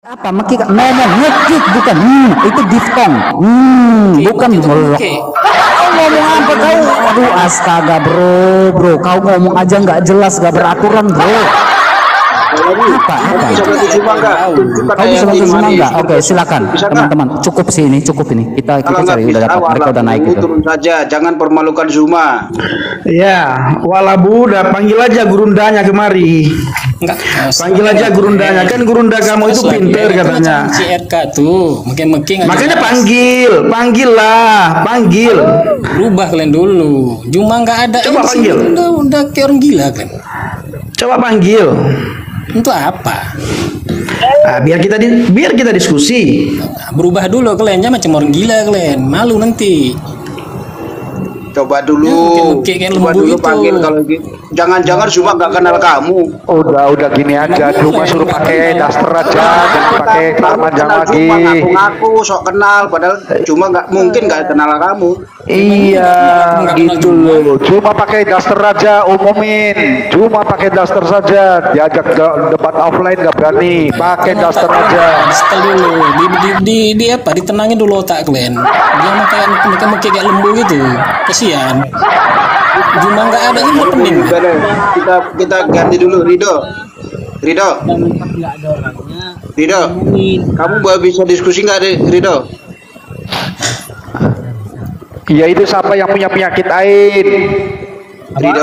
Apa mekik ngomong ngekik bukan itu diftong bukan ngomong apa kau aduh astaga bro kau ngomong aja nggak jelas nggak beraturan bro apa kau bisa bantu semua nggak oke silakan teman-teman cukup ini kita cari udah dapat mereka udah naik itu turun saja jangan permalukan Zuma ya walabu udah panggil aja gurundanya kemari. Enggak, panggil aja gurundanya kan gurunda kamu itu pinter katanya. CRK tuh, makanya panggil. Rubah kalian dulu. Cuma nggak ada. Coba panggil. Udah kayak orang gila kan. Coba panggil. Untuk apa? Nah, biar kita diskusi. Berubah dulu kalian, jangan macam orang gila kalian. Malu nanti. Coba dulu, panggil kalau gitu. Jangan-jangan Zuma nggak kenal kamu. Udah gini aja, cuma suruh pakai daster aja, jangan pakai panjang lagi. Ngaku sok kenal, padahal cuma nggak mungkin nggak kenal kamu. Iya, gitu loh. Cuma pakai daster aja, umumin. Cuma pakai daster saja. Diajak debat offline nggak berani. Pakai daster aja. Setel dulu, di apa? Ditenangin dulu otak kalian. Jangan kayak lembu gitu. Kasihan. Cuma nggak ada ini pening. Kita ganti dulu Rido, kamu bisa diskusi nggak Rido? Iya itu siapa yang punya penyakit ain? Rido.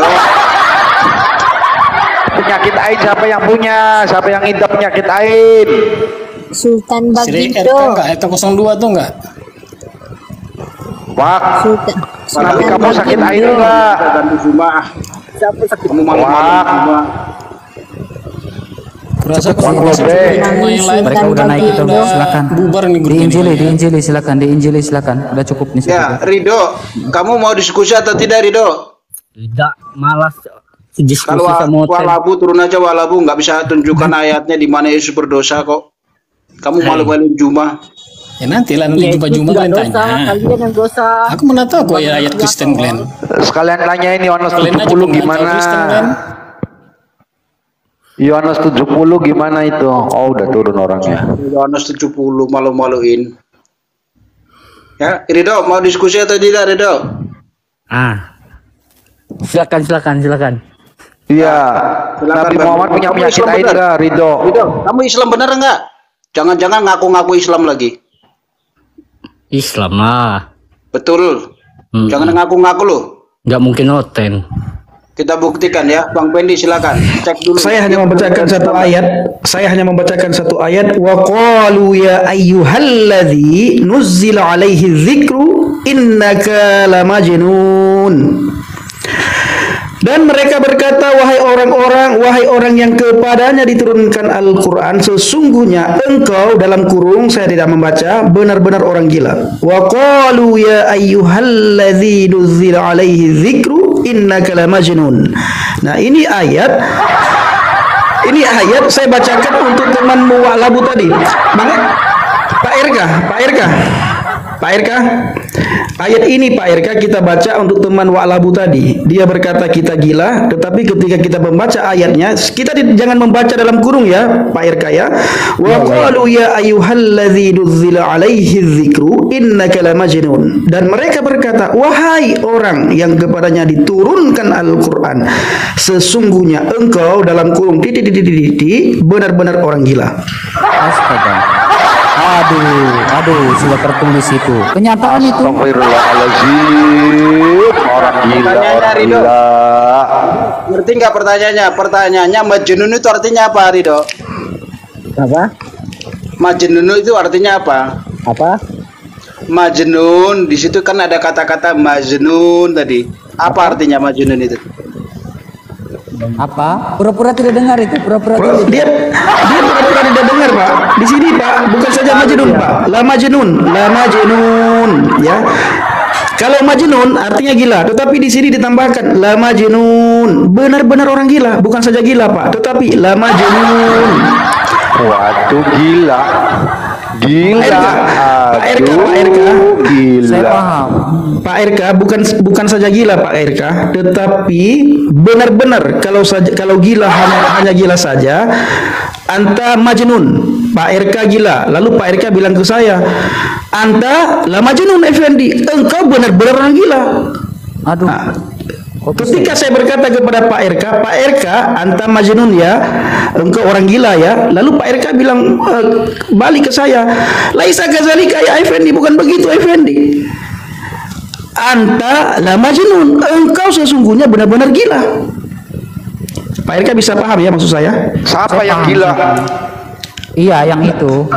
Penyakit ain siapa yang punya? Siapa yang idap penyakit ain? Sultan Bagindo. Enggak, itu 02 tuh enggak? Wak. Tapi kamu sakit ain enggak? Siapa sakit? Kamu malu mereka udah naik itu silakan bubar nih diinjili silakan udah cukup nih ya Rido kamu mau diskusi atau tidak Rido? Tidak malas diskusi kalau walabu turun aja walabu nggak bisa tunjukkan ayatnya di mana Yesus berdosa kok kamu malu-maluin Zuma ya nanti jumpa kalian tanya aku mana tahu kok ya ayat Kristen kalian sekalian tanya ini Yohanes 70 gimana Yohanes 70 gimana itu? Oh udah turun orangnya. Yohanes 70 malu-maluin. Ya, Rido mau diskusi atau tidak Rido? Silakan. Iya. Nabi Muhammad punya penyakit ain enggak Rido? Kamu Islam bener enggak? Jangan-jangan ngaku-ngaku Islam lagi. Islam lah. Betul. Jangan ngaku-ngaku loh. Nggak mungkin noten. Kita buktikan ya, Bang Pendi silakan cek dulu. Saya hanya membacakan satu ayat. Wa qalu ya ayyuhalladzi nuzzila alaihi dzikru innaka lamajnun. Dan mereka berkata wahai orang yang kepadanya diturunkan Al-Qur'an sesungguhnya engkau dalam kurung saya tidak membaca benar-benar orang gila. Wa qalu ya ayyuhalladzi nuzzila alaihi dzikru innaka lamajnun. Nah, ini ayat saya bacakan untuk temanmu walabu tadi. Pak RK. Ayat ini Pak RK kita baca untuk teman walabu tadi. Dia berkata kita gila, tetapi ketika kita membaca ayatnya, kita jangan membaca dalam kurung ya, Pak RK ya. Wa qalu ya ayyuhalladzi nuzzila alaihi dzikru innaka lamajnun. Dan mereka berkata, wahai orang yang kepadanya diturunkan Al-Qur'an, sesungguhnya engkau dalam kurung benar-benar orang gila. Astaga. Aduh, sudah tertulis itu. Kenyataan itu. Astagfirullahaladzim. Orang gila. Ngerti nggak pertanyaannya? Pertanyaannya majnun itu artinya apa, Rido? Apa? Majnun itu artinya apa? Apa? Majnun, di situ kan ada kata-kata majnun tadi. Apa artinya majnun itu? Apa? Pura-pura tidak dengar itu. Dia pura-pura tidak dengar Pak. Di sini Pak, bukan saja majnun Pak. La majnun, ya. Kalau majnun artinya gila, tetapi di sini ditambahkan la majnun. Benar-benar orang gila, bukan saja gila Pak, tetapi la majnun. Waduh gila. Pak RK. Gila. Saya paham. Pak RK bukan saja gila Pak RK, tetapi benar-benar kalau gila hanya gila saja, anta majnun. Pak RK gila. Lalu Pak RK bilang ke saya, Anta la majnun Effendi, engkau benar-benar orang gila. Aduh. Nah, ketika saya berkata kepada Pak RK, Anta majnun ya, engkau orang gila ya. Lalu Pak RK bilang balik ke saya, laisa kadzalika ya Effendi, bukan begitu Effendi. Anta la majnun, engkau sesungguhnya benar-benar gila. Pak RK bisa paham ya maksud saya? Siapa yang gila? Iya, yang itu.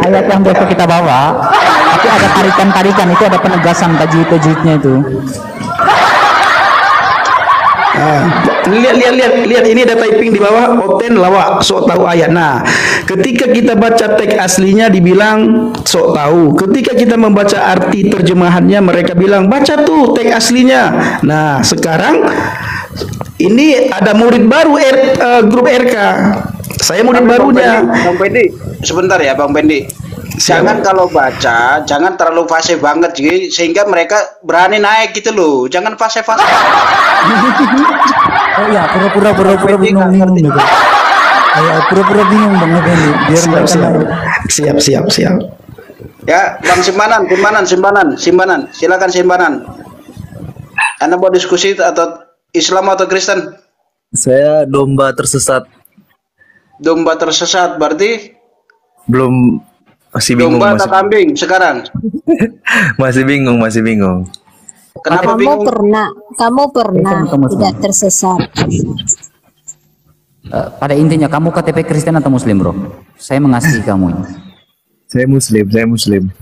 Ayat yang besok kita bawa, tapi ada tarikan-tarikan, itu ada penegasan tajwid-tajwidnya itu. Lihat ini ada typing di bawah, Oten lawak sok tahu ayat. Nah, ketika kita baca teks aslinya dibilang sok tahu. Ketika kita membaca arti terjemahannya mereka bilang baca tuh teks aslinya. Nah, sekarang ini ada murid baru grup RK. Saya murid barunya. Bang Pendi, sebentar ya Bang Pendi. Jangan kalau baca, jangan terlalu fase banget sehingga mereka berani naik gitu loh. Jangan fase-fase. Oh iya, pura-pura bingung gitu. Ayo, pura-pura bingung Bang Effendi, biar mereka naik. Siap. Ya, Bang Simbanan. Silakan Simbanan. Anda mau diskusi atau Islam atau Kristen? Saya domba tersesat. Domba tersesat berarti Belum, masih bingung. domba atau kambing sekarang? Masih bingung. Kenapa bingung? Kamu pernah tidak tersesat. Pada intinya kamu KTP Kristen atau Muslim, bro? Saya mengasihi kamu. Saya Muslim.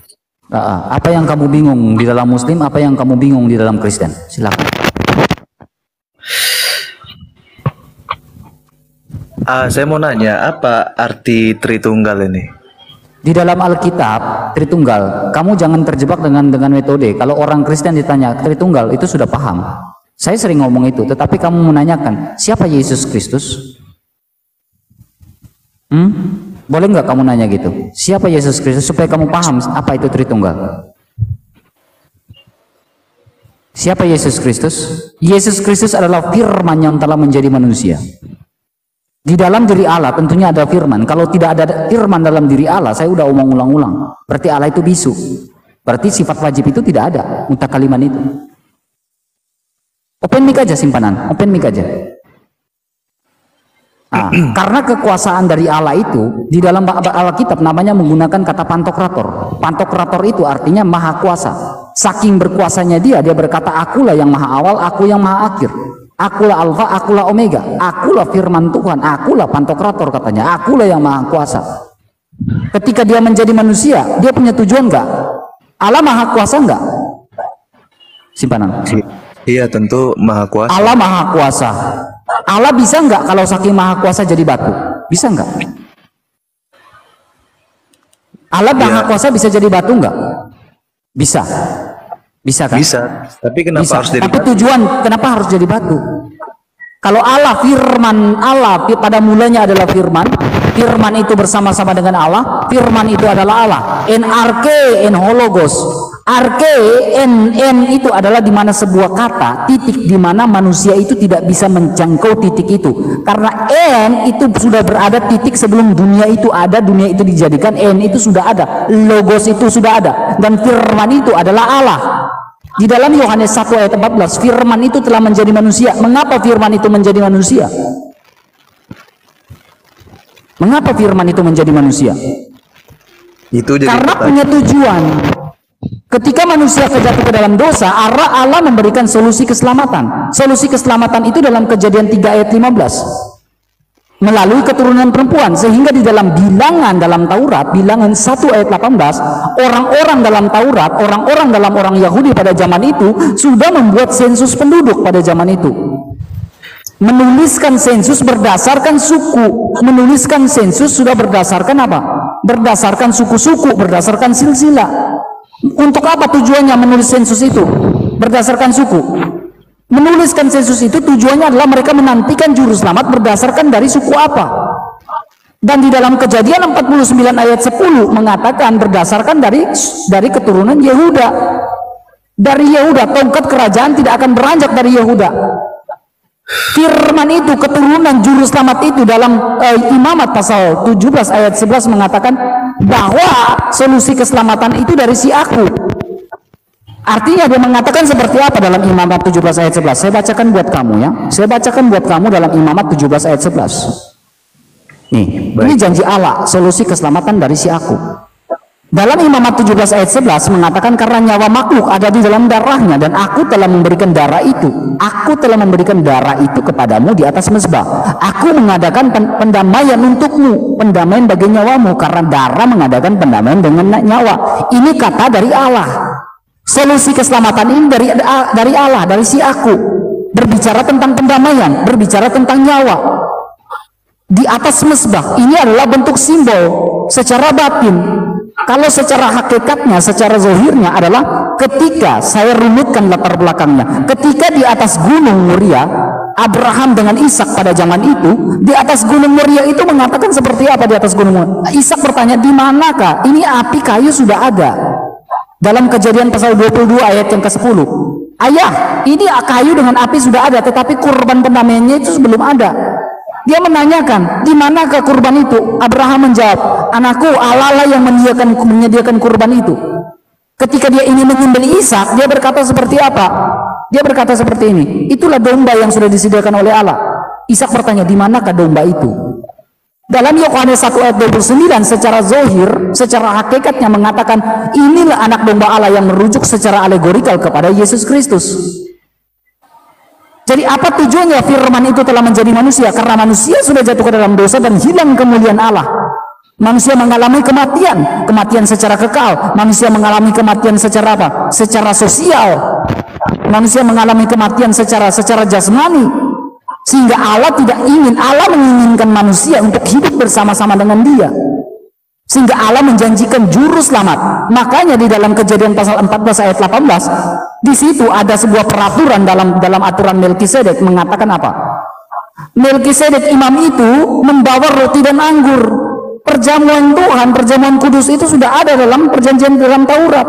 Apa yang kamu bingung di dalam Muslim? Apa yang kamu bingung di dalam Kristen? Silakan. Saya mau nanya, apa arti Tritunggal ini? Di dalam Alkitab, Tritunggal, kamu jangan terjebak dengan metode. Kalau orang Kristen ditanya Tritunggal, itu sudah paham. Saya sering ngomong itu, tetapi kamu menanyakan, siapa Yesus Kristus? Boleh nggak kamu nanya gitu? Siapa Yesus Kristus? Supaya kamu paham apa itu Tritunggal. Siapa Yesus Kristus? Yesus Kristus adalah firman yang telah menjadi manusia. Di dalam diri Allah tentunya ada firman. Kalau tidak ada firman dalam diri Allah, saya udah omong ulang-ulang, berarti Allah itu bisu. Berarti sifat wajib itu tidak ada, mutakaliman itu. Open mic aja simpanan, open mic aja. Karena kekuasaan dari Allah itu di dalam Alkitab namanya menggunakan kata pantokrator. Pantokrator itu artinya maha kuasa. Saking berkuasanya dia berkata, akulah yang maha awal, aku yang maha akhir. Akulah alfa, akulah omega, akulah firman Tuhan, akulah pantokrator katanya, akulah yang maha kuasa. Ketika dia menjadi manusia, dia punya tujuan enggak? Allah maha kuasa enggak? Simpanan. Iya, tentu maha kuasa. Allah maha kuasa. Allah bisa enggak kalau saking maha kuasa jadi batu? Bisa enggak? Allah maha kuasa bisa jadi batu enggak? Bisa. Bisa kan? Bisa. Tapi kenapa Bisa. harus jadi Tapi batu? tujuan kenapa harus jadi batu? Kalau Allah, firman Allah pada mulanya adalah firman, firman itu bersama-sama dengan Allah, firman itu adalah Allah. En arke, en hologos. Arke, en itu adalah di mana sebuah kata, titik di mana manusia itu tidak bisa menjangkau titik itu. Karena en itu sudah berada titik sebelum dunia itu ada, dunia itu dijadikan, en itu sudah ada, logos itu sudah ada, dan firman itu adalah Allah. Di dalam Yohanes 1 ayat 14, firman itu telah menjadi manusia. Mengapa firman itu menjadi manusia? Mengapa firman itu menjadi manusia? Itu jadi Karena pertanyaan. punya tujuan. Ketika manusia terjatuh ke dalam dosa, Allah memberikan solusi keselamatan. Solusi keselamatan itu dalam Kejadian 3 ayat 15. Melalui keturunan perempuan, sehingga di dalam bilangan dalam Taurat, bilangan 1 ayat 18, orang-orang dalam Taurat, orang-orang dalam orang Yahudi pada zaman itu sudah membuat sensus penduduk pada zaman itu. Menuliskan sensus berdasarkan suku, menuliskan sensus sudah berdasarkan apa? Berdasarkan suku-suku, berdasarkan silsilah. Untuk apa tujuannya menulis sensus itu? Berdasarkan suku. Menuliskan sensus itu tujuannya adalah mereka menantikan juru selamat berdasarkan dari suku apa. Dan di dalam Kejadian 49 ayat 10 mengatakan berdasarkan dari keturunan Yehuda. Dari Yehuda, tongkat kerajaan tidak akan beranjak dari Yehuda. Firman itu, keturunan juru selamat itu dalam Imamat pasal 17 ayat 11 mengatakan bahwa solusi keselamatan itu dari si aku. Artinya dia mengatakan seperti apa dalam Imamat 17 ayat 11? Saya bacakan buat kamu ya. Saya bacakan buat kamu dalam Imamat 17 ayat 11. Nih, ini janji Allah, solusi keselamatan dari si aku. Dalam Imamat 17 ayat 11 mengatakan karena nyawa makhluk ada di dalam darahnya dan aku telah memberikan darah itu. Aku telah memberikan darah itu kepadamu di atas mezbah. Aku mengadakan pendamaian untukmu, pendamaian bagi nyawamu karena darah mengadakan pendamaian dengan nyawa. Ini kata dari Allah. Solusi keselamatan ini dari Allah, dari si aku. Berbicara tentang pendamaian, berbicara tentang nyawa. Di atas mezbah ini adalah bentuk simbol secara batin. Kalau secara hakikatnya, secara zahirnya adalah ketika saya rumutkan latar belakangnya. Ketika di atas Gunung Moria, Abraham dengan Ishak pada zaman itu, di atas Gunung Moria itu mengatakan seperti apa di atas Gunung Moria? Ishak bertanya, di manakah? Ini api kayu sudah ada. Dalam Kejadian pasal 22 ayat yang ke-10. Ayah, ini kayu dengan api sudah ada, tetapi kurban pendamaiannya itu belum ada. Dia menanyakan, di manakah kurban itu? Abraham menjawab, anakku, Allah lah yang menyediakan kurban itu. Ketika dia ingin menyembelih Ishak, dia berkata seperti apa? Dia berkata seperti ini, itulah domba yang sudah disediakan oleh Allah. Ishak bertanya, di manakah domba itu? Dalam Yohanes 1 ayat 29 secara zahir, secara hakikatnya mengatakan, inilah anak domba Allah yang merujuk secara alegorikal kepada Yesus Kristus. Jadi apa tujuannya firman itu telah menjadi manusia? Karena manusia sudah jatuh ke dalam dosa dan hilang kemuliaan Allah. Manusia mengalami kematian, kematian secara kekal. Manusia mengalami kematian secara apa? Secara sosial. Manusia mengalami kematian secara jasmani. Sehingga Allah menginginkan manusia untuk hidup bersama-sama dengan dia. Sehingga Allah menjanjikan juru selamat. Makanya di dalam Kejadian pasal 14 ayat 18, di situ ada sebuah peraturan dalam aturan Melkisedek mengatakan apa? Melkisedek imam itu membawa roti dan anggur. Perjamuan Tuhan, perjamuan kudus itu sudah ada dalam perjanjian dalam Taurat.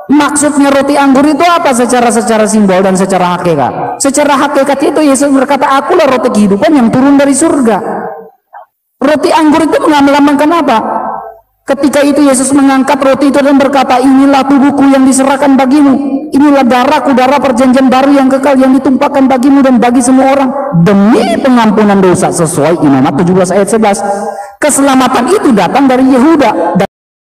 Maksudnya roti anggur itu apa secara simbol dan secara hakikat? Secara hakikat itu Yesus berkata, akulah roti kehidupan yang turun dari surga. Roti anggur itu melambangkan apa? Ketika itu Yesus mengangkat roti itu dan berkata, inilah tubuhku yang diserahkan bagimu. Inilah darahku, darah perjanjian baru yang kekal yang ditumpahkan bagimu dan bagi semua orang demi pengampunan dosa, sesuai Imamat 17 ayat 11. Keselamatan itu datang dari Yehuda.